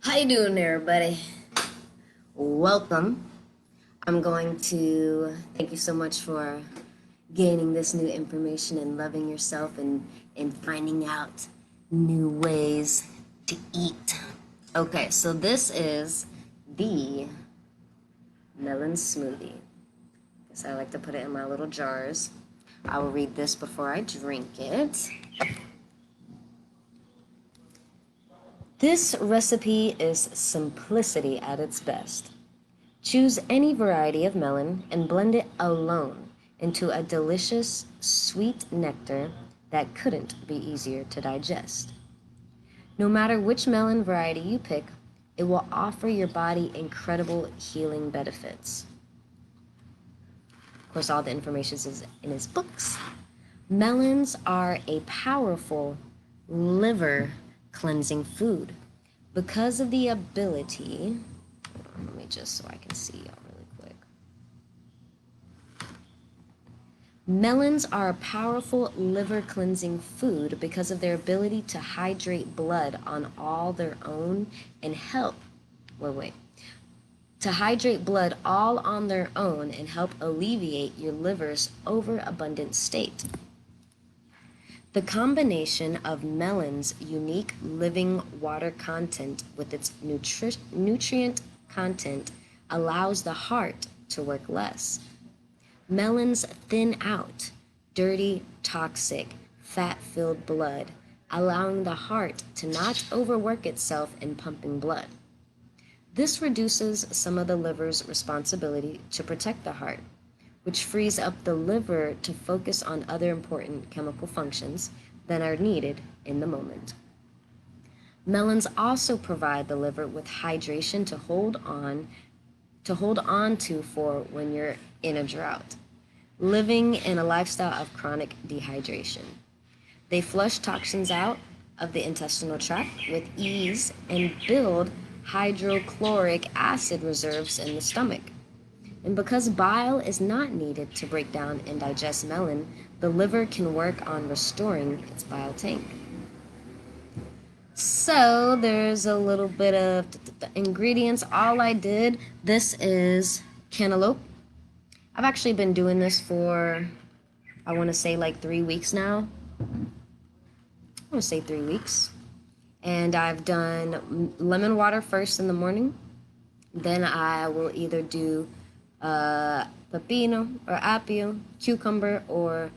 How you doing there, everybody? Welcome. I'm going to thank you so much for gaining this new information and loving yourself and finding out new ways to eat. Okay, so this is the melon smoothie. Guess I like to put it in my little jars. I will read this before I drink it. This recipe is simplicity at its best. Choose any variety of melon and blend it alone into a delicious, sweet nectar that couldn't be easier to digest. No matter which melon variety you pick, it will offer your body incredible healing benefits. Of course, all the information is in his books. Melons are a powerful liver cleansing food because of the ability. Let me just so I can see y'all really quick. Melons are a powerful liver cleansing food because of their ability to hydrate blood on all their own and help. To hydrate blood all on their own and help alleviate your liver's overabundant state. The combination of melon's unique living water content with its nutrient content allows the heart to work less. Melons thin out dirty, toxic, fat-filled blood, allowing the heart to not overwork itself in pumping blood. This reduces some of the liver's responsibility to protect the heart, which frees up the liver to focus on other important chemical functions that are needed in the moment. Melons also provide the liver with hydration to hold on to for when you're in a drought, living in a lifestyle of chronic dehydration. They flush toxins out of the intestinal tract with ease and build hydrochloric acid reserves in the stomach. And because bile is not needed to break down and digest melon, the liver can work on restoring its bile tank. So there's a little bit of ingredients. All I did, this is cantaloupe. I've actually been doing this for, I want to say like 3 weeks now. I want to say 3 weeks. And I've done lemon water first in the morning. Then I will either do pepino or apio, cucumber or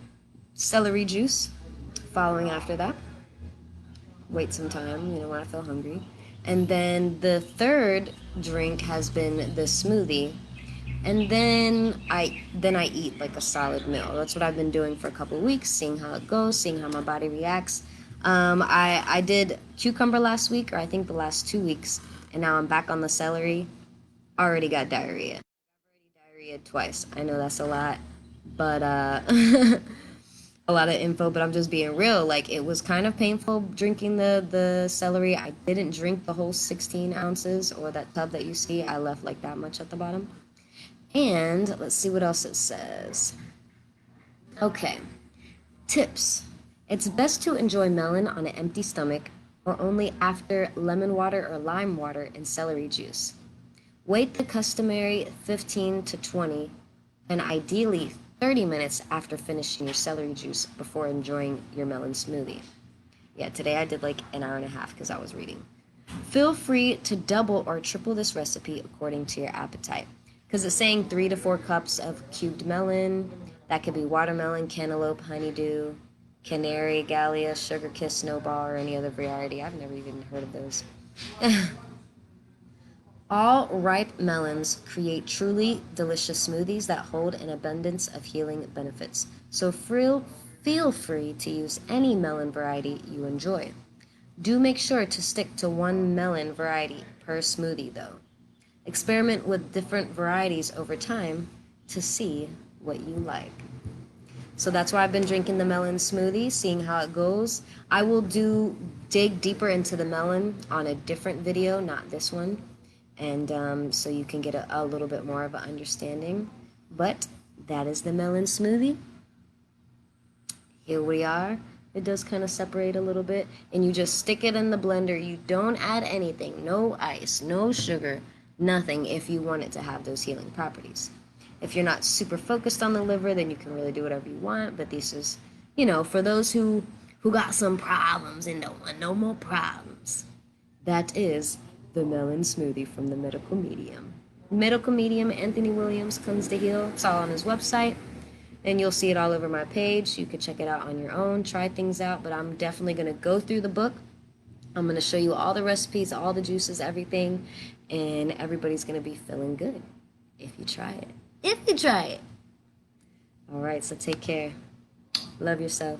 celery juice following after that. Wait some time, when I feel hungry. And then the third drink has been the smoothie. And then I eat like a solid meal. That's what I've been doing for a couple of weeks, seeing how it goes, seeing how my body reacts. I did cucumber last week, or I think the last 2 weeks, and now I'm back on the celery. Already got diarrhea. Diarrhea twice. I know that's a lot, but a lot of info, but I'm just being real. Like, it was kind of painful drinking the celery. I didn't drink the whole 16 ounces or that tub that you see. I left like that much at the bottom. And let's see what else it says. Okay. Tips. It's best to enjoy melon on an empty stomach or only after lemon water or lime water and celery juice. Wait the customary 15 to 20 and ideally 30 minutes after finishing your celery juice before enjoying your melon smoothie. Yeah, today I did like an hour and a half because I was reading. Feel free to double or triple this recipe according to your appetite, because it's saying 3 to 4 cups of cubed melon. That could be watermelon, cantaloupe, honeydew, canary, gallia, sugar kiss, snowball, or any other variety. I've never even heard of those. All ripe melons create truly delicious smoothies that hold an abundance of healing benefits. So feel free to use any melon variety you enjoy. Do make sure to stick to one melon variety per smoothie, though. Experiment with different varieties over time to see what you like. So that's why I've been drinking the melon smoothie, seeing how it goes. I will dig deeper into the melon on a different video, not this one. And so you can get a little bit more of an understanding. But that is the melon smoothie. Here we are. It does kind of separate a little bit. And you just stick it in the blender. You don't add anything. No ice, no sugar, nothing if you want it to have those healing properties. If you're not super focused on the liver, then you can really do whatever you want. But this is, for those who got some problems and don't want no more problems. That is the Melon Smoothie from the Medical Medium. Medical Medium Anthony Williams Cleanse to Heal. It's all on his website. And you'll see it all over my page. You can check it out on your own, try things out, but I'm definitely going to go through the book. I'm going to show you all the recipes, all the juices, everything, and everybody's going to be feeling good if you try it. If you try it. All right, so take care. Love yourself.